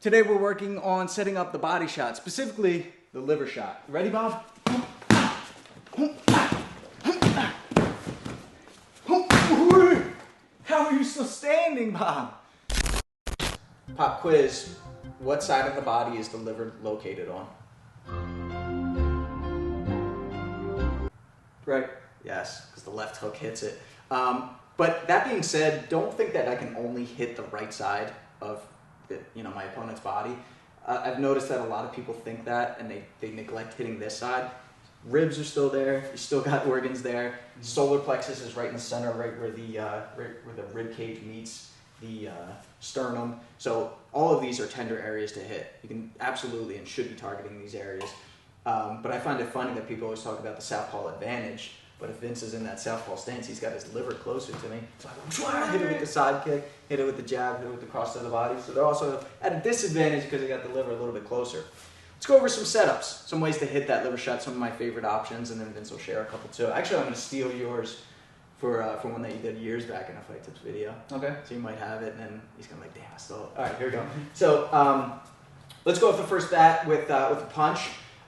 Today we're working on setting up the body shot, specifically the liver shot. Ready, Bob? How are you still standing, Bob? Pop quiz. What side of the body is the liver located on? Right. Yes, because the left hook hits it. But that being said, don't think that I can only hit the right side of my opponent's body. I've noticed that a lot of people think that, and they neglect hitting this side. Ribs are still there. You still got organs there. Solar plexus is right in the center, right where the rib cage meets the sternum. So all of these are tender areas to hit. You can absolutely and should be targeting these areas. But I find it funny that people always talk about the southpaw advantage. But if Vince is in that southpaw stance, he's got his liver closer to me. So I'm trying to hit it with the side kick, hit it with the jab, hit it with the cross to the body. So they're also at a disadvantage because they got the liver a little bit closer. Let's go over some setups, some ways to hit that liver shot, some of my favorite options, and then Vince will share a couple too. Actually, I'm going to steal yours for one that you did years back in a Fight Tips video. Okay. So you might have it, and then he's going to be like, damn, I stole it. All right, here we go. So let's go off the first bat with a punch.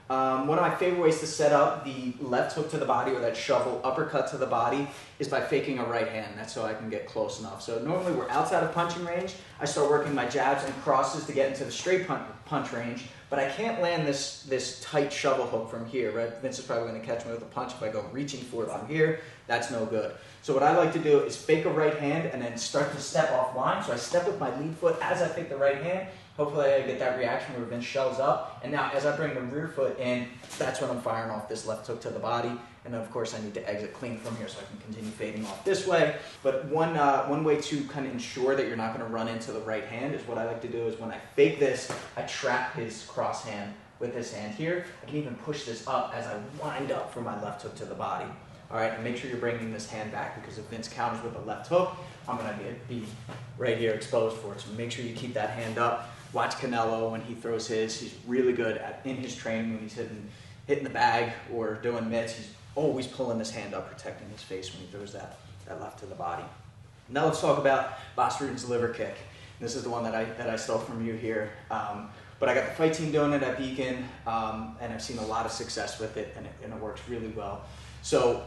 One of my favorite ways to set up the left hook to the body or that shovel uppercut to the body is by faking a right hand. That's so I can get close enough. So normally we're outside of punching range. I start working my jabs and crosses to get into the straight punch range, but I can't land this tight shovel hook from here, right? Vince is probably going to catch me with a punch if I go reaching for it from here. That's no good. So what I like to do is fake a right hand and then start to step offline. So I step with my lead foot as I fake the right hand. Hopefully I get that reaction where Vince shells up. And now as I bring the rear foot in, that's when I'm firing off this left hook to the body. And then of course I need to exit clean from here so I can continue fading off this way. But one way to kind of ensure that you're not going to run into the right hand is what I like to do is when I fake this, I trap his cross hand with his hand here. I can even push this up as I wind up for my left hook to the body. All right, and make sure you're bringing this hand back because if Vince counters with a left hook, I'm going to be right here exposed for it. So make sure you keep that hand up. Watch Canelo when he throws his. He's really good in his training when he's hitting the bag or doing mitts. He's always pulling his hand up, protecting his face when he throws that left to the body. Now let's talk about Bas Rutten's liver kick. This is the one that I stole from you here. But I got the fight team doing it at Beacon, and I've seen a lot of success with it, and it works really well. So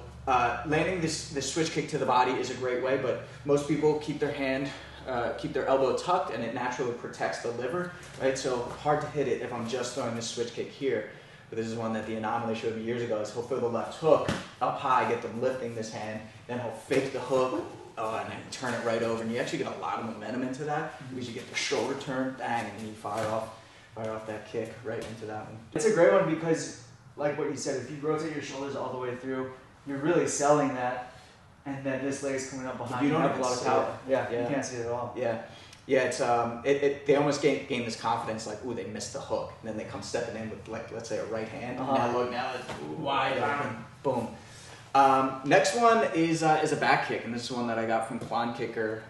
landing this switch kick to the body is a great way, but most people keep their elbow tucked and it naturally protects the liver, right? So hard to hit it if I'm just throwing this switch kick here. But this is one that the Anomaly showed me years ago, is he'll throw the left hook up high, get them lifting this hand, then he'll fake the hook, and then turn it right over. And you actually get a lot of momentum into that because you get the shoulder turn, bang, and then you fire off that kick right into that one. It's a great one because, like what you said, if you rotate your shoulders all the way through, you're really selling that. And then this leg's coming up behind. You don't have a lot of power. Yeah, you can't see it at all. Yeah, it's they almost gain this confidence like, ooh, they missed the hook, and then they come stepping in with like, let's say a right hand. Now it's wide open. Boom. Next one is a back kick, and this is one that I got from Kwan Kicker.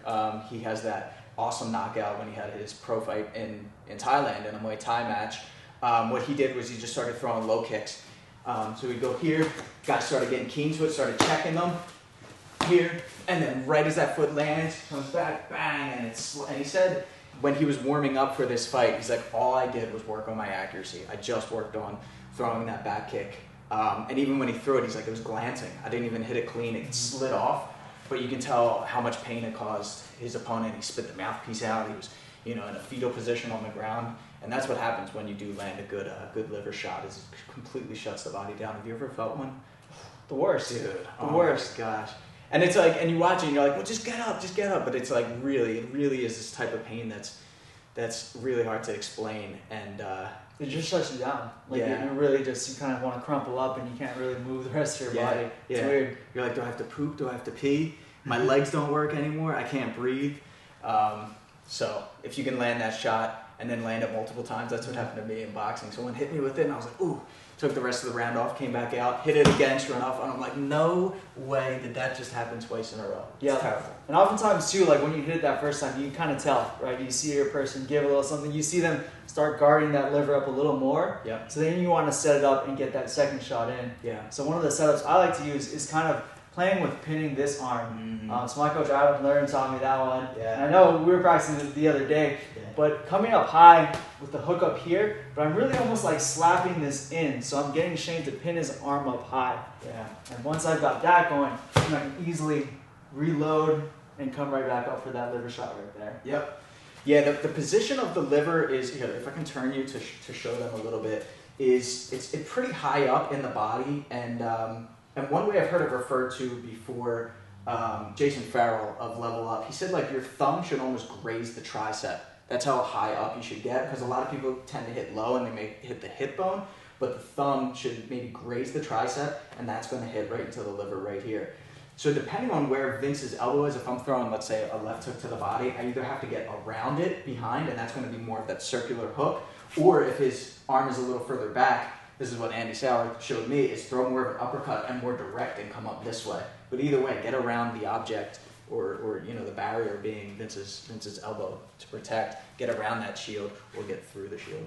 He has that awesome knockout when he had his pro fight in Thailand in a Muay Thai match. What he did was he just started throwing low kicks. So we go here, guys started getting keen to it, started checking them. Here, and then right as that foot lands, comes back, bang, and he said when he was warming up for this fight, he's like, all I did was work on my accuracy. I just worked on throwing that back kick. And even when he threw it, he's like, it was glancing. I didn't even hit it clean. It slid off, but you can tell how much pain it caused his opponent. He spit the mouthpiece out. He was, in a fetal position on the ground. And that's what happens when you do land a good liver shot, is it completely shuts the body down. Have you ever felt one? The worst. Dude, the worst. Gosh. And it's like, and you watch it and you're like, well, just get up. But it's like, it really is this type of pain that's really hard to explain. And it just shuts you down. Like you really just, you kind of want to crumple up and you can't really move the rest of your body. It's weird. You're like, do I have to poop? Do I have to pee? My legs don't work anymore. I can't breathe. So if you can land that shot and then land it multiple times, that's what happened to me in boxing. Someone hit me with it and I was like, ooh. Took the rest of the round off, came back out, hit it again, sure enough, and I'm like, no way did that just happen twice in a row. It's terrible. And oftentimes too, like when you hit it that first time, you can kind of tell, right? You see your person give a little something, you see them start guarding that liver up a little more. Yeah. So then you want to set it up and get that second shot in. Yeah. So one of the setups I like to use is kind of playing with pinning this arm. Mm-hmm. So my coach Adam Learn taught me that one. Yeah. And I know we were practicing it the other day, Yeah. but coming up high with the hook up here, but I'm really almost like slapping this in. So I'm getting Shane to pin his arm up high. Yeah. And once I've got that going, I can easily reload and come right back up for that liver shot right there. Yep. Yeah, the position of the liver is, here, if I can turn you to show them a little bit, is it's pretty high up in the body. And one way I've heard it referred to before, Jason Farrell of Level Up, he said like your thumb should almost graze the tricep. That's how high up you should get, because a lot of people tend to hit low and they may hit the hip bone, but the thumb should maybe graze the tricep, and that's going to hit right into the liver right here. So depending on where Vince's elbow is, if I'm throwing, let's say, a left hook to the body, I either have to get around it behind, and that's going to be more of that circular hook, or if his arm is a little further back, this is what Andy Sauer showed me, is throw more of an uppercut and more direct and come up this way. But either way, get around the object, or you know, the barrier being Vince's elbow to protect, get around that shield or get through the shield.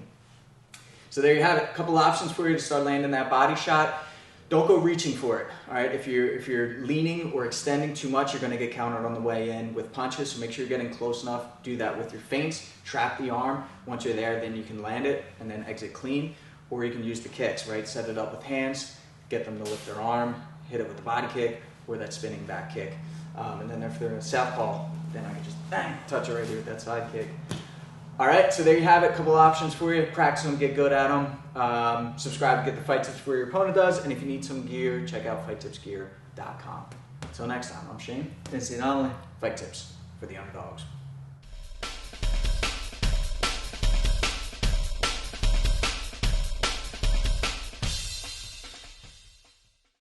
So there you have it, a couple options for you to start landing that body shot. Don't go reaching for it, all right? If you're leaning or extending too much, you're gonna get countered on the way in with punches, so make sure you're getting close enough. Do that with your feints, trap the arm. Once you're there, then you can land it and then exit clean, or you can use the kicks, right? Set it up with hands, get them to lift their arm, hit it with the body kick, or that spinning back kick. And then if they're in a southpaw, then I can just bang, touch it right here with that side kick. All right, so there you have it. A couple options for you. Practice them, get good at them. Subscribe to get the fight tips where your opponent does. And if you need some gear, check out fighttipsgear.com. Until next time, I'm Shane. Vince Donnelly. Fight tips for the underdogs.